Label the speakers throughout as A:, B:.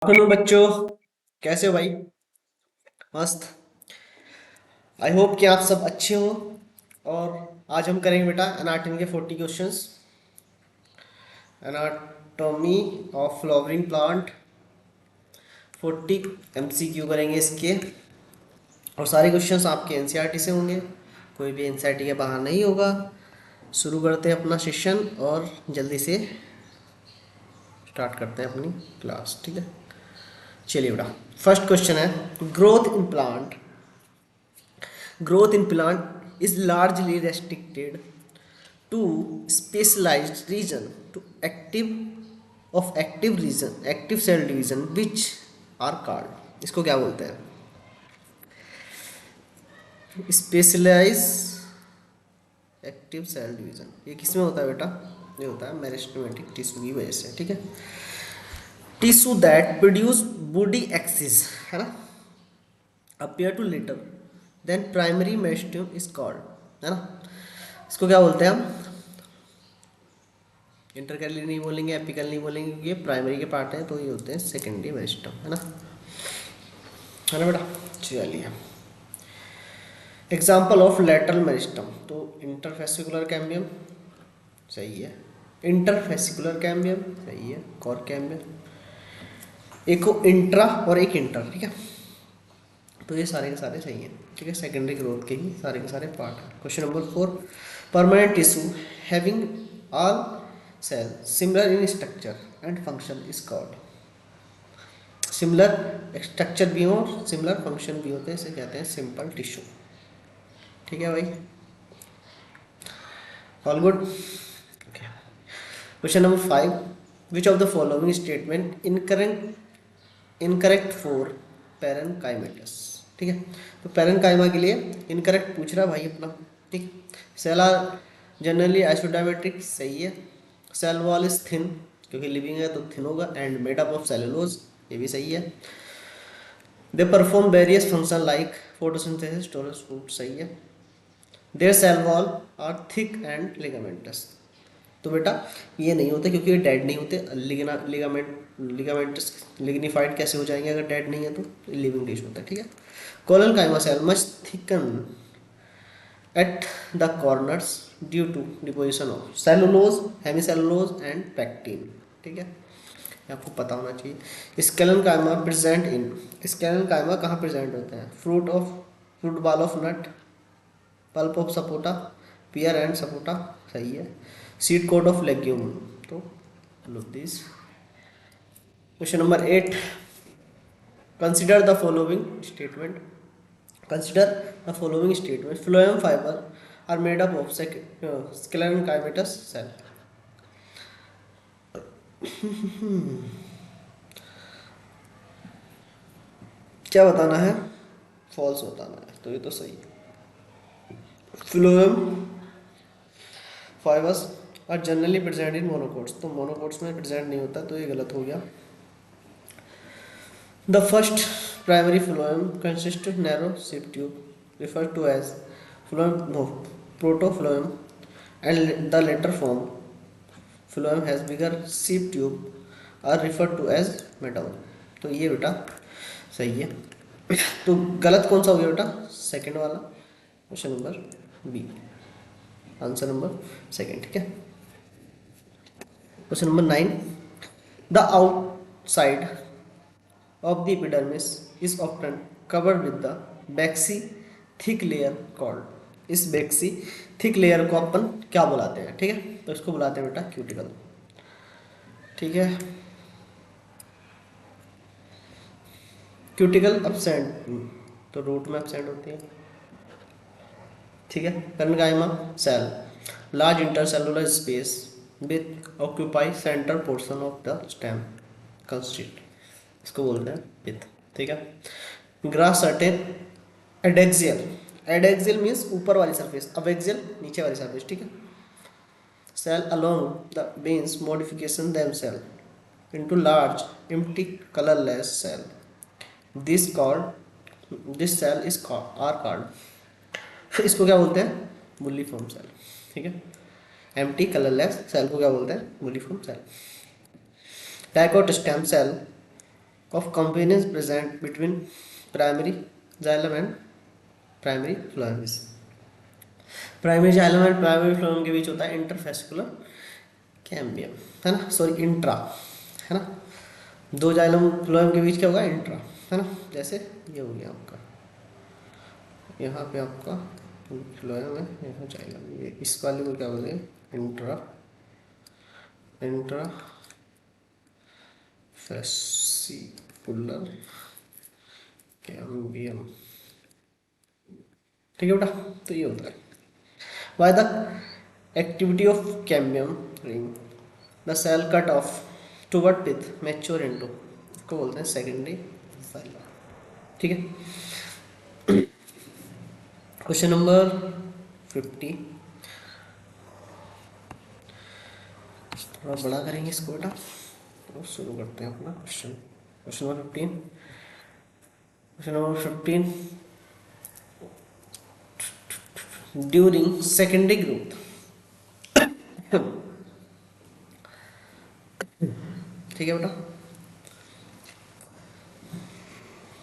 A: Afternoon बच्चों, कैसे हो भाई? मस्त। आई होप कि आप सब अच्छे हो। और आज हम करेंगे बेटा एनाटॉमी के 40 questions. Anatomy of flowering plant 40 MCQ करेंगे इसके। और सारे क्वेश्चंस आपके एनसीईआरटी से होंगे, कोई भी एनसीईआरटी के बाहर नहीं होगा। शुरू करते हैं अपना सेशन और जल्दी से स्टार्ट करते हैं अपनी क्लास, ठीक है? चलिए बेटा, फर्स्ट क्वेश्चन है growth in plant. Growth in plant is largely restricted to specialized region to active cell division which are called, इसको क्या बोलते हैं? Specialise active cell division. ये किसमें होता है बेटा? ये होता है मेरिस्टेमेटिक टिश्यू की वजह से, ठीक है? Tissue that produce body axis, है ना, appear to later then primary meristem is called, है ना? इसको क्या बोलते हैं हम? इंटरकैलरी नहीं बोलेंगे, एपिकल नहीं बोलेंगे, क्योंकि ये प्राइमरी के पार्ट है, तो ये होते हैं सेकेंडरी मेरिस्टेम, है ना बेटा? चलिए, एग्जाम्पल ऑफ लेटरल मेरिस्टेम तो इंटरफेसिकुलर कैम्बियम सही है, इंटरफेसिकुलर कैम्बियम सही है, कॉर कैम्बियम, एक को इंट्रा और एक इंटर, ठीक है? तो ये सारे के सारे सही हैं, ठीक है? सेकेंडरी ग्रोथ के ही सारे के सारे पार्ट हैं। Question number 4, permanent tissue having all cell similar in structure and function is called. Similar structure भी हो और सिमिलर फंक्शन भी होते हैं, इसे कहते हैं सिंपल टिश्यू, ठीक है भाई? All good? Question number 5, which of the following statement incorrect for parenchymatous, ठीक है? तो पैरेनकाइमा के लिए इनकरेक्ट पूछ रहा है भाई अपना, ठीक? सेल आर जनरली आइसोडायमेट्रिक सही है, सेल वॉल इज थिन क्योंकि लिविंग है तो थिन होगा, and made up of cellulose ये भी सही है। They perform various function like photosynthesis, storage food सही है। Their cell wall are thick and ligamentous, तो बेटा ये नहीं होते क्योंकि ये डेड नहीं होते। लिगामेंटस लिग्निफाइड कैसे हो जाएंगे अगर डेड नहीं है? तो लिविंग टिश्यू होता है, ठीक है? Collenchyma cell much thicken at the corners due to deposition of cellulose, hemicellulose and pectin, ठीक है? आपको पता होना चाहिए। Sclerenchyma present in, sclerenchyma कहाँ प्रेजेंट होते हैं? Fruit wall of nut, pulp of sapota, pear and sapota सही है, सीड कोट ऑफ लेग्यूम, तो लो दिस। Question number 8, consider the following statement. Consider the following statement. Phloem fiber are made up of sclerenchymatous cell. क्या बताना है? False बताना है, तो ये तो सही है। Phloem fibers are generally present in monocots, तो मोनोकोट्स में प्रेजेंट नहीं होता, तो ये गलत हो गया। The first primary phloem consists of narrow sheath tube referred to as protophlloem, and the later form phloem has bigger sheath tube are referred to as metaphor, तो ये बेटा सही है। तो गलत कौन सा हो गया बेटा? सेकंड वाला, question number B, answer number second, ठीक है? Question number 9, the outside of the epidermis is often covered with the waxy thick layer called, इस waxy thick layer को अपन क्या बुलाते हैं? ठीक है, तो इसको बुलाते हैं बेटा क्यूटिकल, ठीक है? क्यूटिकल absent, तो रूट में absent होती है, ठीक है? Parenchyma cell large intercellular space with occupy centre portion of the stem constitute, इसको बोलते हैं पिथ, ठीक है? Grass certain adaxial, adaxial means ऊपर वाली सरफेस, अवेक्सियल नीचे वाली सरफेस, ठीक है? Cell along the veins modification themselves into large empty colourless cell, this cell is called, इसको क्या बोलते हैं? बुल्लीफॉर्म सेल, ठीक है? एम्प्टी कलरलेस सेल को क्या बोलते हैं? Bulliform cell. Dicot stem cell of companions present between primary xylem and primary phloem. Primary xylem and primary phloem के बीच होता है इंटरफेस्कुलर कैम्बियम, है ना, सॉरी इंट्रा, है ना। दो जाइलम फ्लोएम के बीच क्या होगा, इंट्रा, है ना। जैसे ये हो गया आपका, यहाँ पे आपका फ्लोएम है, यहाँ जाइलम, ये इस वाले को क्या बोलते हैं, इंट्रा, इंट्रा फेसिकुलर कैम्बियम, ठीक है बेटा। तो ये होता है by the activity of cambium ring the cell cut off toward pith mature into, को बोलते हैं सेकेंडरी फाइलर, ठीक है। क्वेश्चन नंबर 50, थोड़ा बड़ा करेंगे इसको बेटा और शुरू करते हैं अपना question. Question number 15, question number 15, during secondary growth, ठीक है बेटा,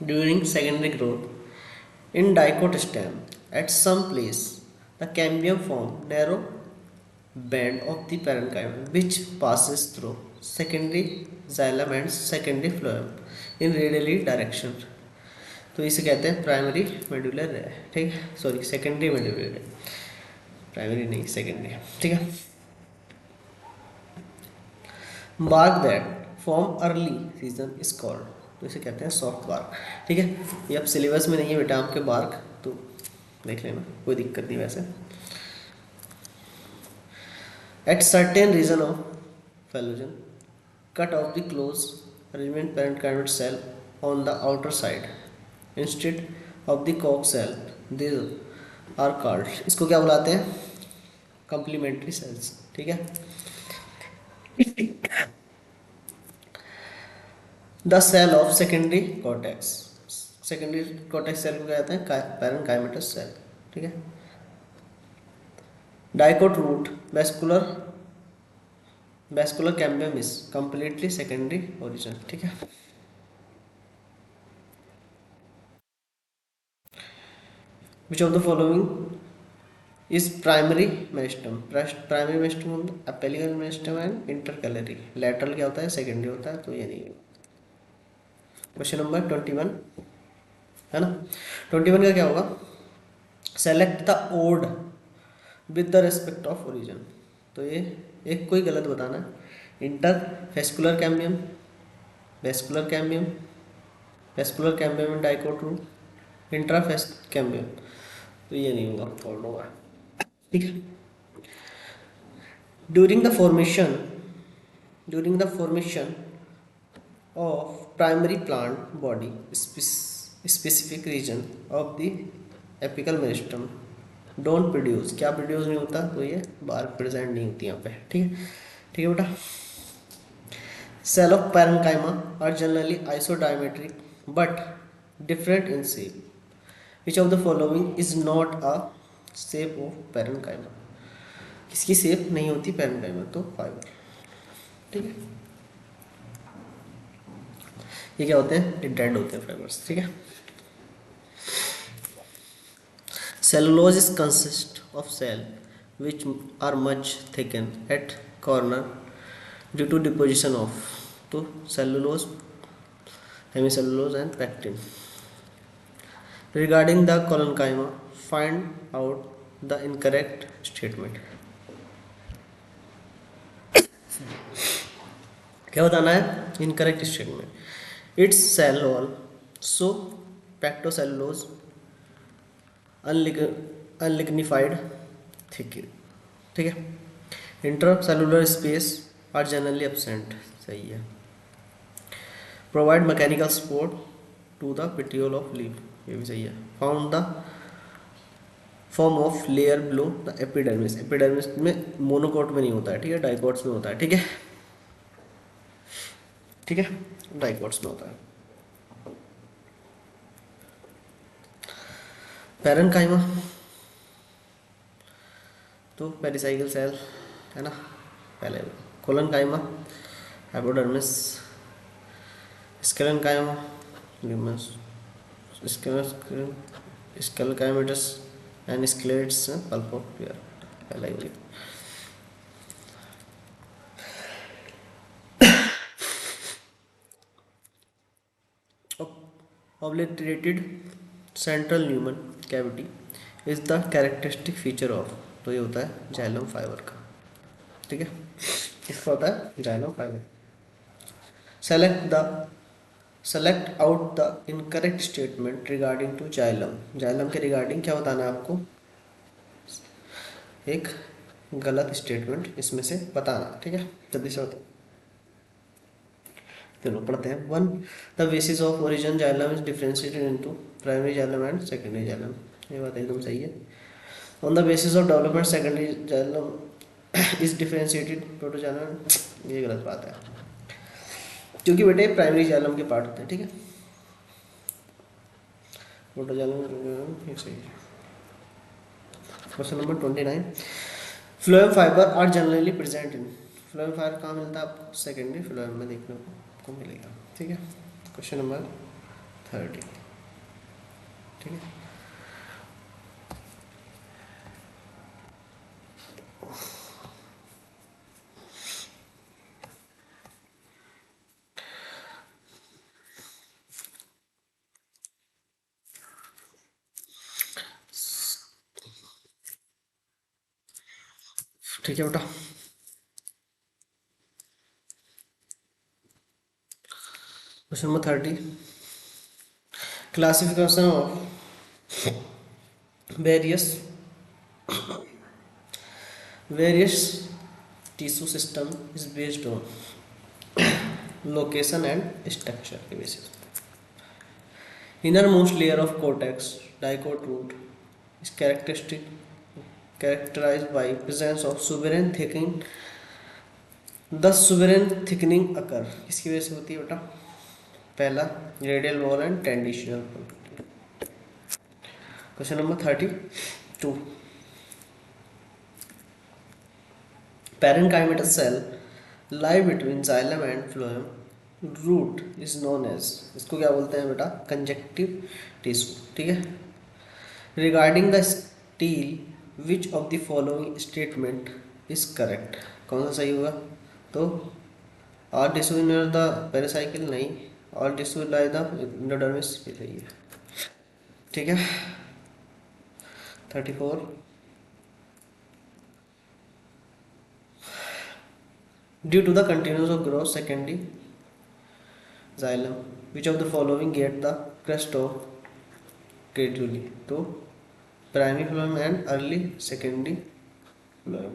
A: during secondary growth in dicot stem at some place the cambium form narrow band of the parenchyma which passes through secondary xylem and secondary phloem in radially direction। तो इसे कहते हैं primary medullary ray, ठीक है, sorry secondary medullary ray, primary नहीं secondary, ठीक है। Bark that form early season is called, तो इसे कहते हैं सॉफ्ट बार्क, ठीक है। ये अब सिलेबस में नहीं है बेटा आपके बार्क, तो देख लेना, कोई दिक्कत नहीं वैसे। At certain region of phellogen cut off the close arrangement parenchymal cell on the outer side instead of the कॉक सेल, दिस आर कॉल्ड, इसको क्या बुलाते हैं, कम्प्लीमेंट्री सेल्स, ठीक है। The cell of secondary cortex, secondary cortex cell को क्या कहते हैं, पैरेनकाइमेटस सेल, ठीक है। Dicot root vascular, vascular cambium is completely secondary origin, ठीक है। Which of the following is primary meristem, primary meristem apical meristem and intercalary, lateral क्या होता है, सेकेंडरी होता है, तो ये नहीं। क्वेश्चन नंबर 21, है ना। 21 का क्या होगा, select the odd with the respect of origin, तो ये एक कोई गलत बताना है, interfascicular cambium, vascular cambium, vascular cambium dicot root, intrafascicular cambium, तो ये नहीं होगा, फॉल्ट होगा, ठीक है। During the formation, during the formation of primary plant body specific region of the apical meristem don't produce, क्या produce नहीं होता, तो ये बार प्रेजेंट नहीं होती यहाँ पे, ठीक है, ठीक है बेटा। Cell of parenchyma are generally isodiametric but different in shape, which of the following is not a shape of parenchyma, किसकी शेप नहीं होती पैरेन्काइमा, तो फाइबर, ठीक है। ये क्या होते हैं, ये डेड होते हैं फाइबर्स, ठीक है। Cellulose is consist of cell which are much thicken at corner due to deposition of, तो cellulose, hemicellulose and pectin. Regarding the collenchyma find out the incorrect statement, क्या बताना है, incorrect statement. Its cell wall so pectocellulose unlignified thick, ठीक है। Intercellular space are generally absent, सही है। Provide mechanical support to the petiole of leaf, ये भी सही है। Found the form of layer below the epidermis, epidermis में monocot में नहीं होता है, ठीक है, डाइकोट्स में होता है, ठीक है, ठीक है, डाइकोट्स में होता है। पैरेन्काइमा तो पेरिसाइकिल सेल, है ना, पहले collenchyma epidermis, sclerenchyma humus sclerenchymatous and sclereids pulp of pear पहला obliterated central lumen cavity is the characteristic feature of, तो ये होता है जाइलम फाइबर का, ठीक है, इसका होता है xylem fibre. Select out the incorrect statement regarding to xylem, xylem के रिगार्डिंग क्या बताना है आपको, एक गलत स्टेटमेंट इसमें से बताना, ठीक है, जल्दी से बताओ। चलो पढ़ते हैं। One, the basis of origin xylem is differentiated into primary xylem and secondary xylem, ये बात एकदम सही है। On the basis of development secondary xylem is differentiated protoxylem, ये गलत बात है, क्योंकि बेटे प्राइमरी जाइलम के पार्ट होते हैं, ठीक है, प्रोटोजाइलम ये सही है। Question number 29, phloem fibre are generally present in, phloem fibre कहाँ मिलता है आपको, सेकेंडरी फ्लोएम में देखने को मिलेगा, ठीक है। क्वेश्चन नंबर 30, ठीक है। ठीक है बेटा, question number 30, classification of various tissue system is based on location and structure के basis. Innermost layer of cortex dicot root is characterized by presence of suberane thickening, the suberane thickening occur, इसकी वजह से होती है बेटा, पहला radial wall and tangential. Question number 32, parenchymatous cell lie between xylem and phloem root is known as, इसको क्या बोलते हैं बेटा, कंजक्टिव टिश्यू, ठीक है। Regarding the stele which of the following statement is correct, कौन सा सही होगा, तो all tissue in the pericycle नहीं, all tissue lie the endodermis, ये सही है, ठीक है। 34, due to the continuous of growth secondary xylem which of the following get the crest of gradually, तो primary phloem and early secondary phloem,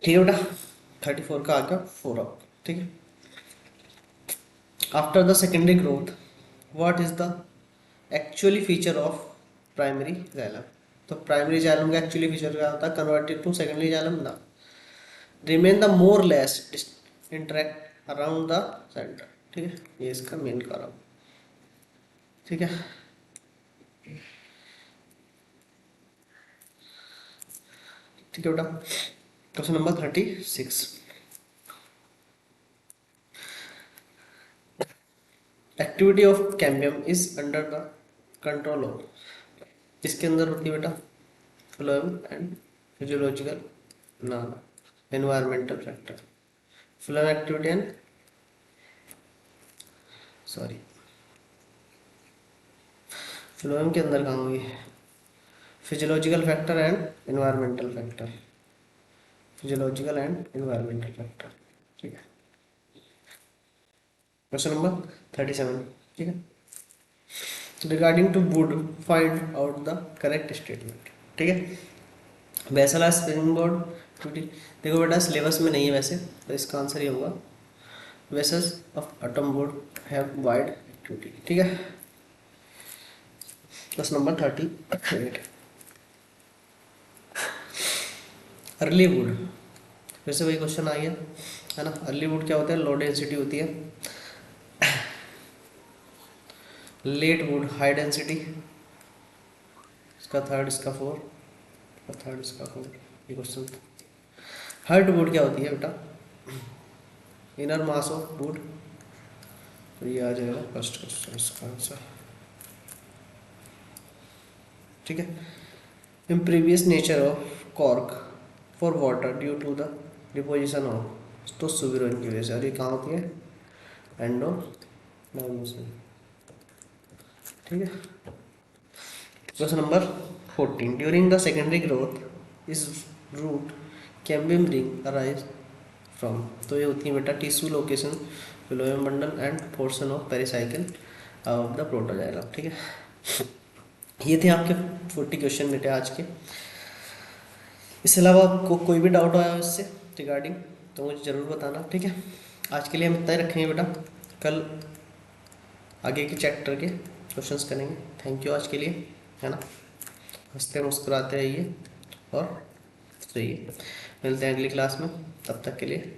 A: ठीक है बेटा। 34 का आगे 4 अप, ठीक है। After the secondary growth what is the actually feature of primary xylem, तो primary xylem का एक्चुअली फीचर क्या होता है, कन्वर्टेड टू सेकेंडरी जाइलम ना, remain the more less interact around the centre, ठीक है, ये इसका मेन कारण, ठीक है। ठीक है बेटा, question number 36, activity of cambium is under the control of, इसके अंदर होती है बेटा फ्लोएम एंड फिजियोलॉजिकल ना environmental factor, phloem activity and sorry phloem के अंदर कहाँ हुई, physiological factor and environmental factor, physiological and environmental factor, ठीक है। क्वेश्चन नंबर 37, ठीक है, regarding to wood find out the correct statement, ठीक है। बेसला स्प्रिंग बोर्ड एक्टिविटी, देखो बेटा सिलेबस में नहीं है वैसे, तो इसका आंसर ये होगा vessels of atom board have wide activity, ठीक है। क्वेश्चन नंबर 38, अर्ली वुड, फिर से वही क्वेश्चन आ गया है ना, अर्ली वुड क्या होता है, लो डेंसिटी होती है, लेट वुड हाई डेंसिटी, इसका थर्ड, इसका 4, इसका थर्ड, इसका 4, ये क्वेश्चन। हर्ट वुड क्या होती है बेटा, इनर मास ऑफ वुड, तो ये आ जाएगा फर्स्ट क्वेश्चन इसका आंसर। ठीक है। Impervious nature of cork for water due to the deposition of, तो सुबिरोन की वजह से। और ये कहाँ होती है? एंडोडर्मिस। ठीक है। Question number 14, during the secondary growth is root cambium ring arise from, तो ये होती है बेटा tissue location, phloem bundle and portion of pericycle of the protoxylem. ठीक है। ये थे आपके 40 क्वेश्चन बेटे आज के। इसके अलावा आपको कोई भी डाउट आया इससे रिगार्डिंग तो मुझे ज़रूर बताना। ठीक है। आज के लिए हम इतना ही रखेंगे बेटा, कल आगे के चैप्टर के क्वेश्चंस करेंगे। थैंक यू आज के लिए, है ना। हंसते मुस्कुराते रहिए और रहिए। मिलते हैं अगली क्लास में, तब तक के लिए